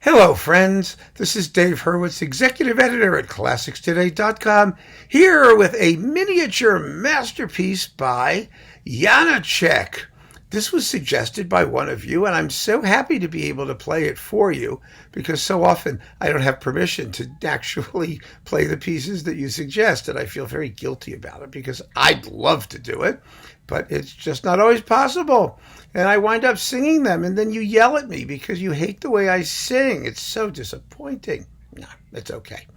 Hello, friends. This is Dave Hurwitz, executive editor at ClassicsToday.com, here with a miniature masterpiece by Janacek. This was suggested by one of you, and I'm so happy to be able to play it for you, because so often I don't have permission to actually play the pieces that you suggest, and I feel very guilty about it, because I'd love to do it, but it's just not always possible. And I wind up singing them, and then you yell at me because you hate the way I sing. It's so disappointing. No, it's okay.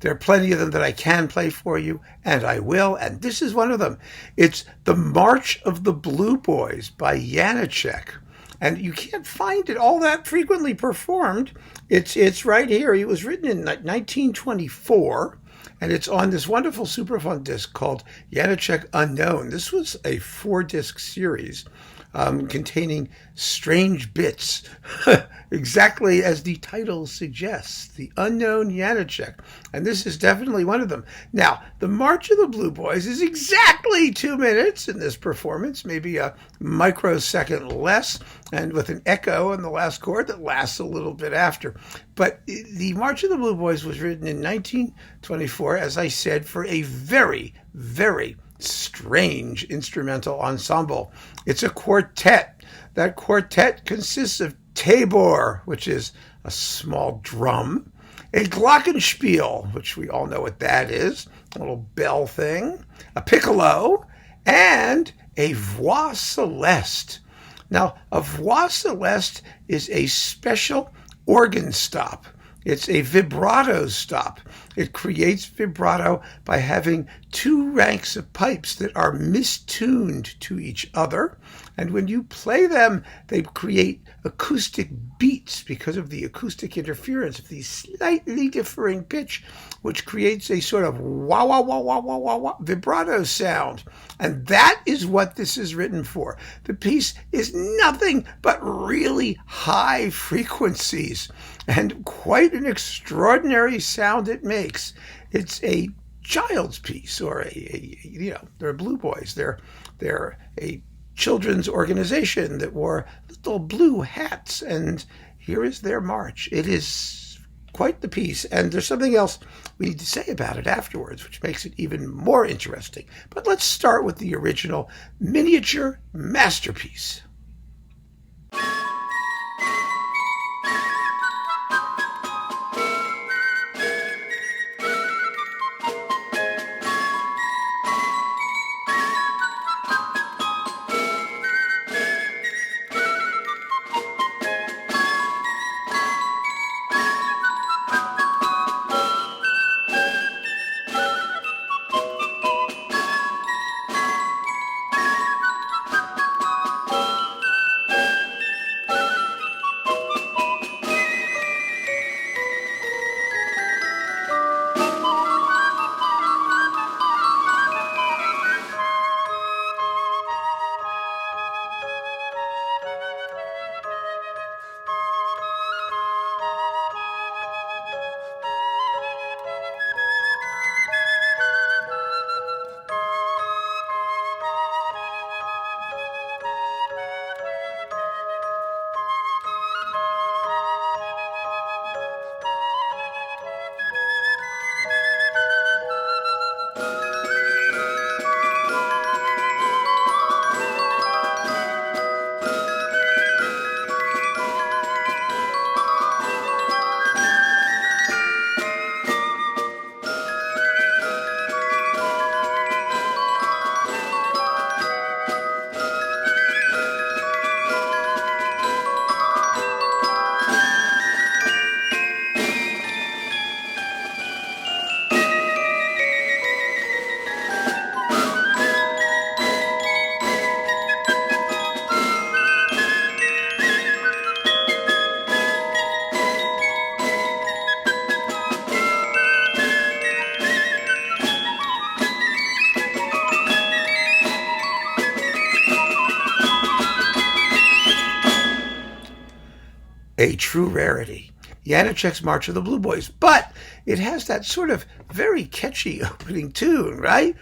There are plenty of them that I can play for you, and I will, and this is one of them. It's The March of the Blue Boys by Janacek. And you can't find it all that frequently performed. It's right here. It was written in 1924. And it's on this wonderful Supraphon disc called Janacek Unknown. This was a 4-disc series containing strange bits, exactly as the title suggests, the unknown Janacek. And this is definitely one of them. Now, the March of the Blue Boys is exactly 2 minutes in this performance, maybe a microsecond less, and with an echo in the last chord that lasts a little bit after. But the March of the Blue Boys was written in 1924, as I said, for a very, very strange instrumental ensemble. It's a quartet. That quartet consists of tabor, which is a small drum, a glockenspiel, which we all know what that is, a little bell thing, a piccolo, and a voix celeste. Now, a voix celeste is a special organ stop. It's a vibrato stop. It creates vibrato by having 2 ranks of pipes that are mistuned to each other. And when you play them, they create acoustic beats because of the acoustic interference of the slightly differing pitch, which creates a sort of wah, wah, wah, wah, wah, wah, wah vibrato sound. And that is what this is written for. The piece is nothing but really high frequencies and quite an extraordinary sound it makes. It's a child's piece, or they're Blue Boys. They're a children's organization that wore little blue hats, and here is their march. It is quite the piece, and there's something else we need to say about it afterwards, which makes it even more interesting. But let's start with the original miniature masterpiece. A true rarity. Janacek's March of the Blue Boys, but it has that sort of very catchy opening tune, right?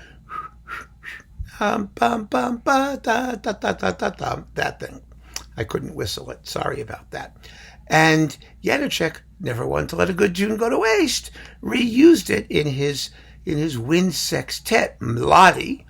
That thing. I couldn't whistle it. Sorry about that. And Janacek never one to let a good tune go to waste, reused it in his wind sextet, Mládi,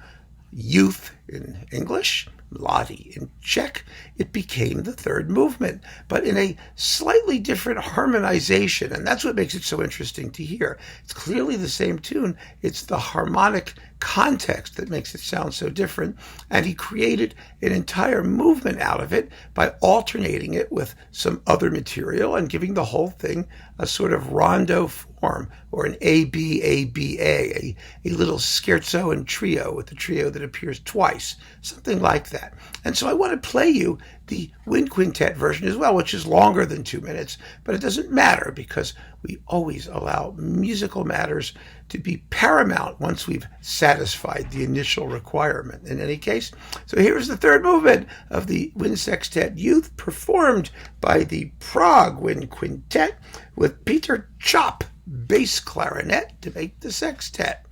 youth in English, Mládi in Czech. It became the third movement, but in a slightly different harmonization, and that's what makes it so interesting to hear. It's clearly the same tune. It's the harmonic context that makes it sound so different, and he created an entire movement out of it by alternating it with some other material and giving the whole thing a sort of rondo form, or an A-B-A-B-A, a little scherzo and trio, with the trio that appears twice, something like that. And so I want to play you the wind quintet version as well, which is longer than 2 minutes, but it doesn't matter because we always allow musical matters to be paramount once we've satisfied the initial requirement in any case. So here's the third movement of the Wind Sextet Youth, performed by the Prague Wind Quintet with Peter Chop, bass clarinet, to make the sextet.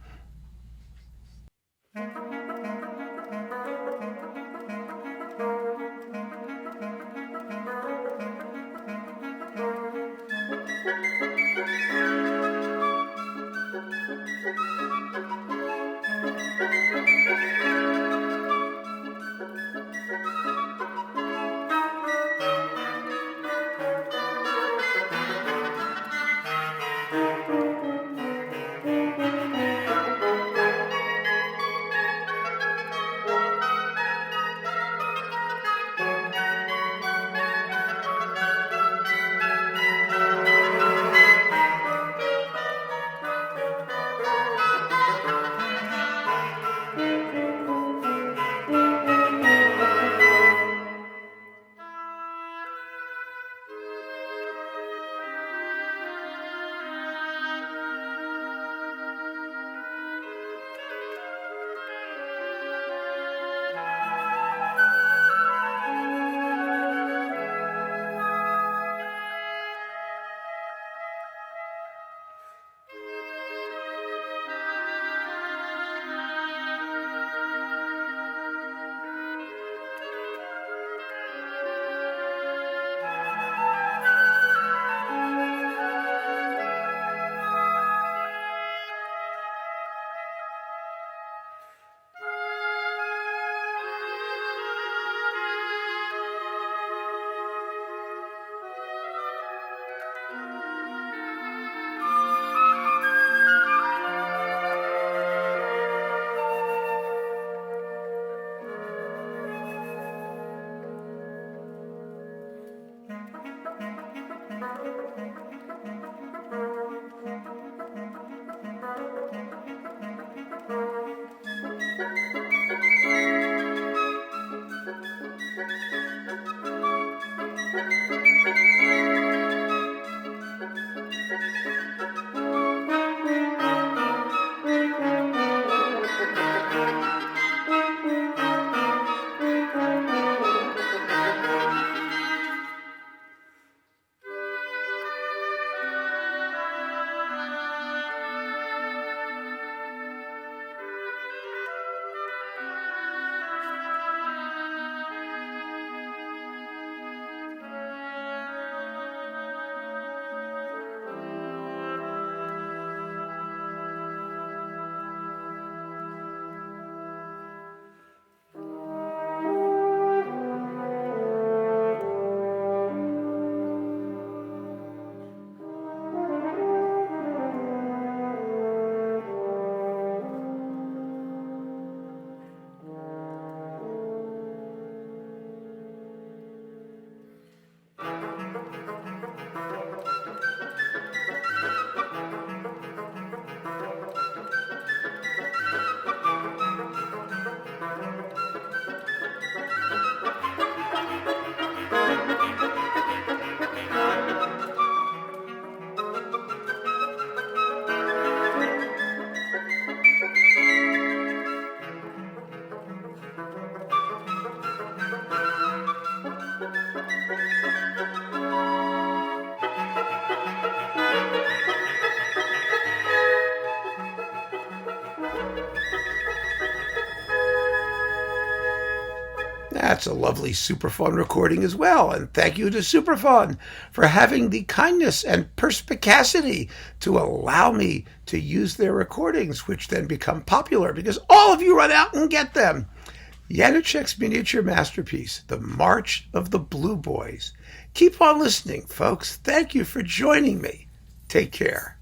That's a lovely Supraphon recording as well, and thank you to Supraphon for having the kindness and perspicacity to allow me to use their recordings, which then become popular because all of you run out and get them. Janacek's miniature masterpiece, The March of the Blue Boys. Keep on listening, folks. Thank you for joining me. Take care.